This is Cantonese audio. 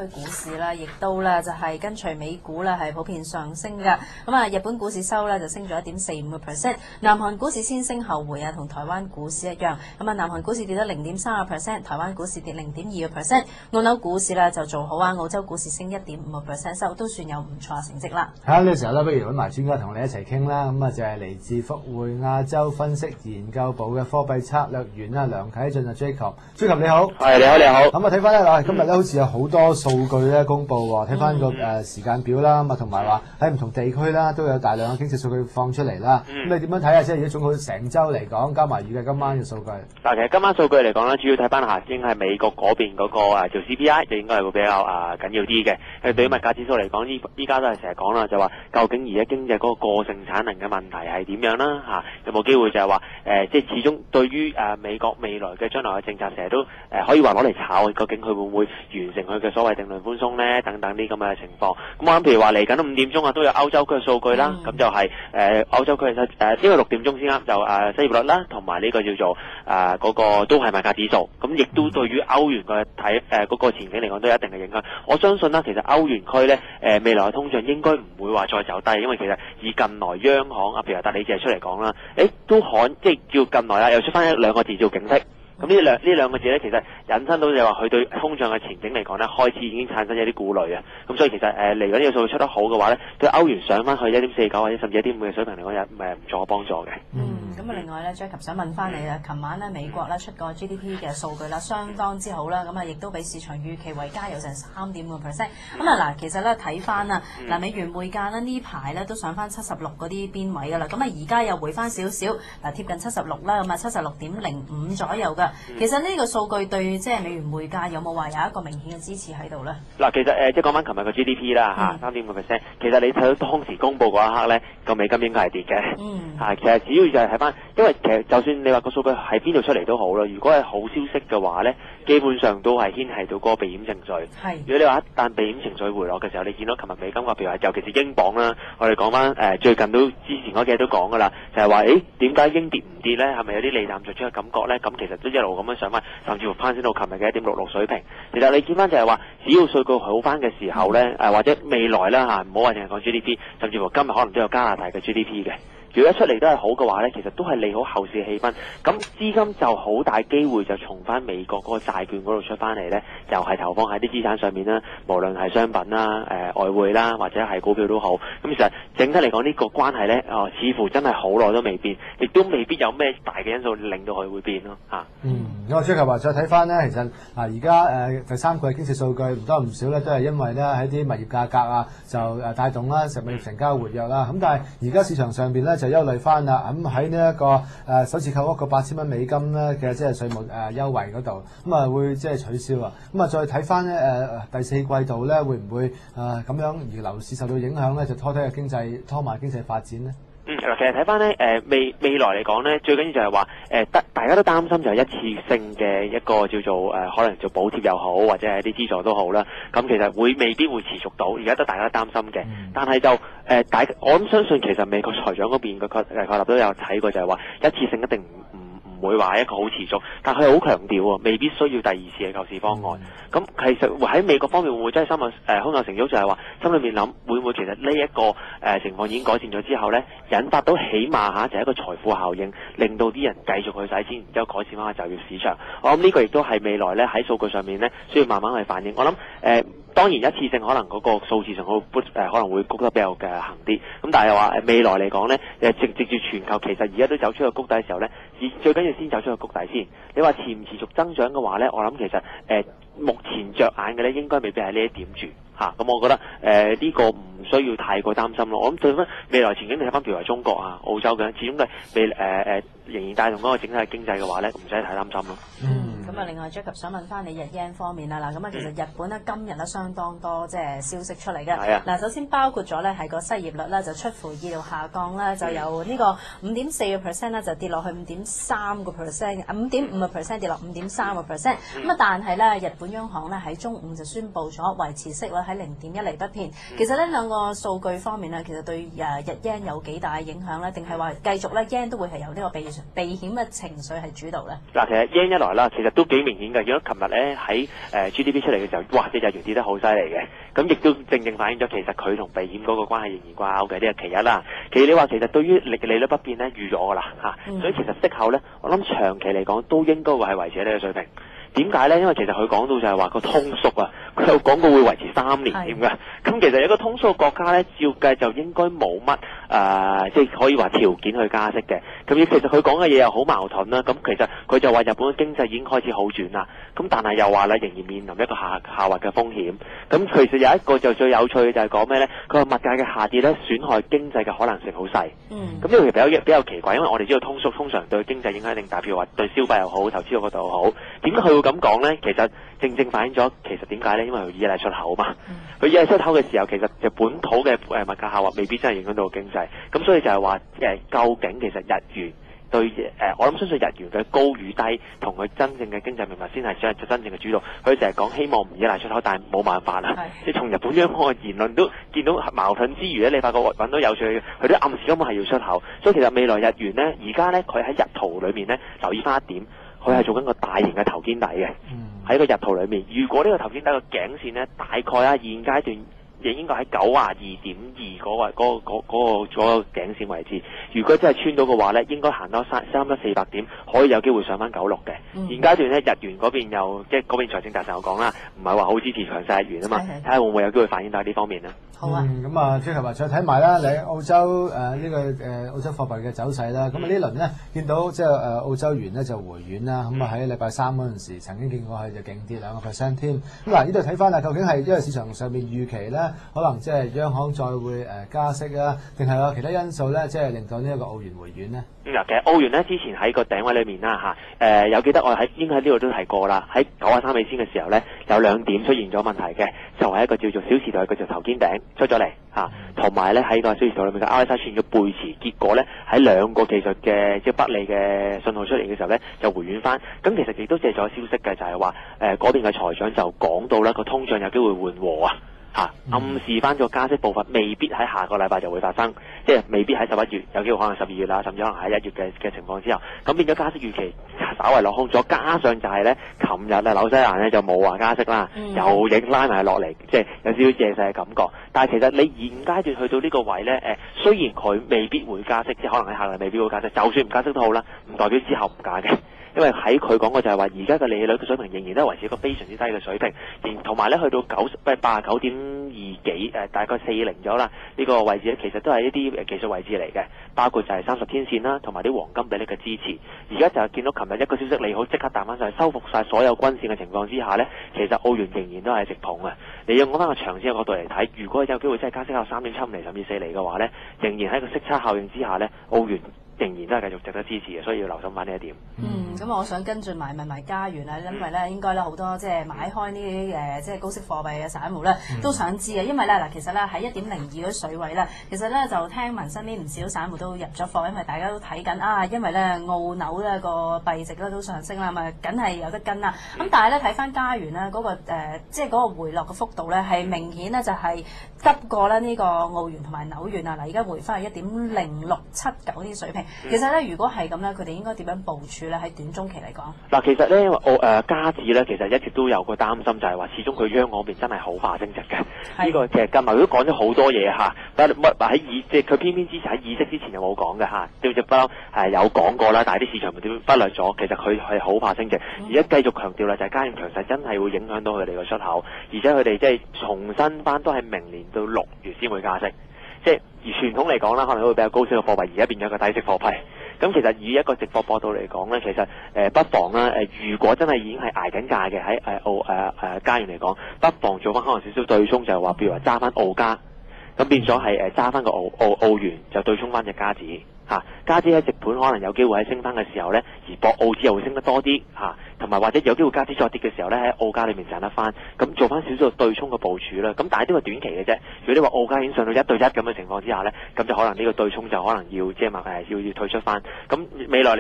股市啦，亦都咧就係跟隨美股咧係普遍上升嘅。咁啊，日本股市收咧就升咗1.45%，南韓股市先升後回啊，同台灣股市一樣。咁啊，南韓股市跌咗0.3%，台灣股市跌0.2%。澳紐股市咧就做好啊，澳洲股市升1.5%，收都算有唔錯嘅成績啦。喺呢個時候咧，不如揾埋專家同你一齊傾啦。咁啊，就係嚟自福匯亞洲分析研究部嘅貨幣策略員啊，梁啟俊啊 Jacob 你好。係你好你好。咁啊，睇翻咧，今日咧好似有好多數據咧公佈喎，睇翻個時間表啦，咁啊同埋話喺唔同地區啦都有大量嘅經濟數據放出嚟啦。咁你點樣睇啊？即係如果總括成週嚟講，加埋預計今晚嘅數據。嗱，其實今晚數據嚟講咧，主要睇翻下應係美國嗰邊嗰個做 CPI 就應該係會比較緊要啲嘅。對於物價指數嚟講，依家都係成日講啦，就話究竟而家經濟嗰個過剩產能嘅問題係點樣啦？嚇，有冇機會就係話即係始終對於美國未來嘅將來嘅政策，成日都可以話攞嚟炒，究竟佢會唔會完成佢嘅所謂定量寬鬆咧？等等啲咁嘅情況。咁我諗譬如話嚟緊5點鐘啊，都有歐洲區嘅數據啦。咁就係歐洲區因為6點鐘先啱就失業率啦，同埋呢個叫做嗰個都係物價指數。咁亦都對於歐元嘅嗰個前景嚟講都有一定嘅影響。我相信啦，其實歐元區咧未來嘅通脹應該唔會話再走低，因為其實以近來央行啊，譬如達理謝出嚟講啦，都即係叫近來啦，又出翻2個字叫警惕。咁呢兩個字咧，其實引申到就係話佢對通脹嘅前景嚟講咧，開始已經產生一啲顧慮啊。咁所以其實嚟緊呢個數據出得好嘅話咧，對歐元上翻去1.49或者甚至1.5嘅水平嚟講有唔錯嘅幫助嘅。咁啊，另外咧 Jacob 想問翻你啦，琴晚咧美國咧出個 GDP 嘅數據啦，相當之好啦，咁啊亦都比市場預期為佳，有成3.5%。咁啊嗱，其實咧睇翻啊嗱，美元匯價咧呢排咧都上翻76嗰啲邊位噶啦，咁啊而家又回翻少少，嗱貼近76啦，咁啊76.05左右噶。其實呢個數據對即係美元匯價有冇話有一個明顯嘅支持喺度咧？嗱，其實即係講翻琴日個 GDP 啦嚇，3.5%。其實你睇到當時公佈嗰一刻咧，個美金應該係跌嘅。其實主要就係睇翻，因為其實就算你話個數據喺邊度出嚟都好啦，如果係好消息嘅話咧，基本上都係牽係到嗰個避險情緒。如果你話一旦避險情緒回落嘅時候，你見到琴日美金個譬如話，尤其是英鎊啦，我哋講翻最近都之前嗰幾日都講噶啦，就係話點解英跌唔跌咧？係咪有啲利淡作出嘅感覺咧？咁其實都一路咁樣上翻，甚至乎攀升到琴日嘅1.66水平。其實你見翻就係話，只要數據好翻嘅時候咧，或者未來啦嚇，唔好話淨係講 GDP， 甚至乎今日可能都有加拿大嘅 GDP 嘅。如果一出嚟都係好嘅話咧，其實都係利好後市氣氛。咁資金就好大機會就從翻美國嗰個債券嗰度出翻嚟咧，又係投放喺啲資產上面啦，無論係商品啦、外匯啦，或者係股票都好。咁其實整體嚟講呢個關係咧，似乎真係好耐都未變，亦都未必有咩大嘅因素令到佢會變咯嚇。咁我追求話再睇翻咧，其實而家第三季經濟數據唔多唔少咧，都係因為咧喺啲物業價格啊就帶動啦，實物業成交活躍啦。咁但係而家市場上邊咧就憂慮翻啦。咁喺呢一個首次購屋個8000蚊美金咧嘅即係稅務優惠嗰度，咁啊會即係取消啊。咁啊再睇翻咧第四季度咧會唔會咁樣而樓市受到影響咧，就拖埋經濟發展咧？嗱，其實睇翻咧，未來嚟講咧，最緊要就係話，大家都擔心就係一次性嘅一個叫做可能做補貼又好，或者係啲資助都好啦。咁其實未必會持續到，而家都大家都擔心嘅。但係就我諗相信其實美國財長嗰邊嘅確立都有睇過，就係話一次性一定唔會話一個好持續，但佢好強調喎，未必需要第二次嘅救市方案。咁其實喺美國方面會唔會真係胸有成竹，就係話心裏面諗會唔會其實呢一個情況已經改善咗之後咧，引發到起碼就係一個財富效應，令到啲人繼續去使錢，然之後改善翻個就業市場。我諗呢個亦都係未來咧喺數據上面咧需要慢慢去反映。我諗當然一次性可能嗰個數字上可能會谷得比較行啲，咁但係話未來嚟講咧，直住全球其實而家都走出個谷底嘅時候咧，最緊要先走出個谷底先。你話持唔持續增長嘅話咧，我諗其實目前着眼嘅咧應該未必係呢一點住嚇。咁我覺得呢個唔需要太過擔心咯。我諗對翻未來前景，你睇翻譬如話中國啊、澳洲嘅，始終都係仍然帶動嗰個整體嘅經濟嘅話咧，唔使太擔心咯。咁啊，另外 Jacob 想問翻你日 yen 方面啦，嗱咁啊，其實日本咧今日咧相當多即係消息出嚟嘅。嗱，首先包括咗咧係個失業率咧就出乎意料下降啦，就由呢個5.4% 咧就跌落去5.3%， 5.5% 跌落5.3%。咁啊，但係咧日本央行咧喺中午就宣布咗維持息率喺0.1厘不變。其實呢兩個數據方面咧，其實對日 yen 有幾大影響咧？定係話繼續咧 yen 都會係由呢個避險嘅情緒係主導咧？嗱，其實 yen 一來啦，其實都幾明顯嘅。見到琴日咧喺GDP 出嚟嘅時候，哇！隻日元跌得好犀利嘅，咁亦都正正反映咗其實佢同避險嗰個關係仍然掛鈎嘅，呢個其一啦。其二你話其實對於利率不變咧預咗㗎啦嚇，所以其實息口咧，我諗長期嚟講都應該會係維持喺呢個水平。點解咧？因為其實佢講到就係話個通縮啊，佢有講過會維持3年點嘅。咁其實一個通縮嘅國家咧，照計就應該冇乜即係可以話條件去加息嘅。咁其實佢講嘅嘢又好矛盾啦。咁其實佢就話日本嘅經濟已經開始好轉啦。咁但係又話咧仍然面臨一個下滑嘅風險。咁其實有一個就最有趣嘅就係講咩咧？佢話物價嘅下跌咧損害經濟嘅可能性好細。咁呢個其實比較奇怪，因為我哋知道通縮通常對經濟影響一定大，譬如話對消費又好、投資嗰度又好。點解佢會咁講咧？其實正正反映咗其實點解咧？因為佢依賴出口嘛。佢依賴出口嘅時候，其實就本土嘅物價下滑未必真係影響到經濟。咁所以就係話究竟其實日元對我諗相信日元嘅高與低同佢真正嘅經濟命脈先係真正嘅主導。佢成日講希望唔依賴出口，但係冇辦法啦。即係從日本央行嘅言論都見到矛盾之餘咧，你發覺揾到有趣嘅，佢都暗示根本係要出口。所以其實未來日元咧，而家咧佢喺日圖裏面咧留意翻一點。佢係做緊個大型嘅頭肩底嘅，喺個日圖裏面。如果呢個頭肩底個頸線咧，大概現階段亦應該喺92.2嗰個頸線位置。如果真係穿到嘅話咧，應該行多300-400點，可以有機會上翻96嘅。現階段咧，日元嗰邊又即係嗰邊財政大臣有講啦，唔係話好支持強勢日元啊嘛，睇下會唔會有機會反映到呢方面咧？好啊。咁啊，即係話再睇埋啦，你澳洲呢個澳洲貨幣嘅走勢啦。咁啊呢輪咧見到即係澳洲元咧就回軟啦。咁啊喺禮拜3嗰陣時曾經見過係就勁跌2%添。咁嗱呢度睇翻啦，究竟係因為市場上面預期咧，可能即係央行再會加息啊，定係有其他因素咧，即係令到呢一個澳元回軟呢？嗱，其實澳元咧之前喺個頂位裏面啦嚇，有記得我應該喺呢度都提過啦。喺93美仙嘅時候咧，有2點出現咗問題嘅，就係一個叫做小時代嘅叫頭肩頂出咗嚟嚇，同埋咧喺個小時代裏面嘅 RSI 出現咗背馳，結果咧喺2個技術嘅即係不利嘅信號出嚟嘅時候咧，就回軟翻。咁其實亦都借咗消息嘅，就係話嗰邊嘅財長就講到啦，個通脹有機會緩和啊。暗示翻個加息步伐未必喺下個禮拜就會發生，即係未必喺11月，有機會可能12月啦，甚至可能喺1月嘅情況之後，咁變咗加息預期稍為落空咗，加上就係咧，琴日紐西蘭咧就冇話加息啦，又亦拉埋落嚟，即係有少少借勢嘅感覺。但係其實你現階段去到呢個位咧，雖然佢未必會加息，即係可能喺下個禮拜未必會加息，就算唔加息都好啦，唔代表之後唔加嘅。因為喺佢講嘅就係話，而家嘅利率嘅水平仍然都係維持一個非常之低嘅水平，同埋咧去到89.2幾大概40咗啦，呢個位置咧其實都係一啲技術位置嚟嘅，包括就係30天線啦，同埋啲黃金比例嘅支持。而家就係見到琴日一個消息利好，即刻彈翻上去，收復晒所有均線嘅情況之下咧，其實澳元仍然都係直捧嘅。你用翻個長線嘅角度嚟睇，如果有機會真係加息到3.75厘甚至4厘嘅話咧，仍然喺個息差效應之下咧，澳元仍然都係繼續值得支持嘅，所以要留心翻呢一點。咁我想跟進埋問埋加元啊，因為咧應該咧好多即係買開呢啲即係高息貨幣嘅散戶咧都想知啊，因為咧嗱其實咧喺1.02嗰水位咧，其實咧就聽聞身邊唔少散戶都入咗貨，因為大家都睇緊啊，因為咧澳紐咧個幣值咧都上升啦，咪梗係有得跟啦。咁但係咧睇翻加元咧嗰個即係嗰個回落嘅幅度咧係明顯咧就係急過咧呢個澳元同埋紐元啊！嗱，而家回翻係1.0679啲水平。其實咧，如果係咁咧，佢哋應該點樣部署咧？喺短中期嚟講，嗱，其實咧，加指咧，其實一直都有個擔心，就係話始終佢央行嗰邊真係好怕升值嘅。呢個其實近來都講咗好多嘢嚇，但係即係佢偏偏之前喺議息之前又冇講嘅嚇，對只不嬲係有講過啦，但係啲市場咪點忽略咗？其實佢係好怕升值，而家繼續強調啦，就係加元強勢真係會影響到佢哋嘅出口，而且佢哋即係重新翻都係明年到6月先會加息。即係而傳統嚟講啦，可能都會比較高息嘅貨幣，而家變咗一個低息貨幣。咁其實以一個直貨波動嚟講咧，其實不妨啦如果真係已經係捱緊價嘅喺加元嚟講，不妨做翻可能少少對沖，就係話譬如話揸翻澳加，咁變咗係揸翻個澳元就對沖翻隻加紙嚇。加紙喺直盤可能有機會喺升翻嘅時候咧，而博澳紙又會升得多啲嚇。同埋或者有機會加紙再跌嘅時候咧，喺澳加裏面賺得翻，咁做翻少少對沖嘅部署啦。咁但係呢個短期嘅啫。如果你話澳加已經上到1對1咁嘅情況之下咧，咁就可能呢個對沖就可能要即係要退出翻。咁未來嚟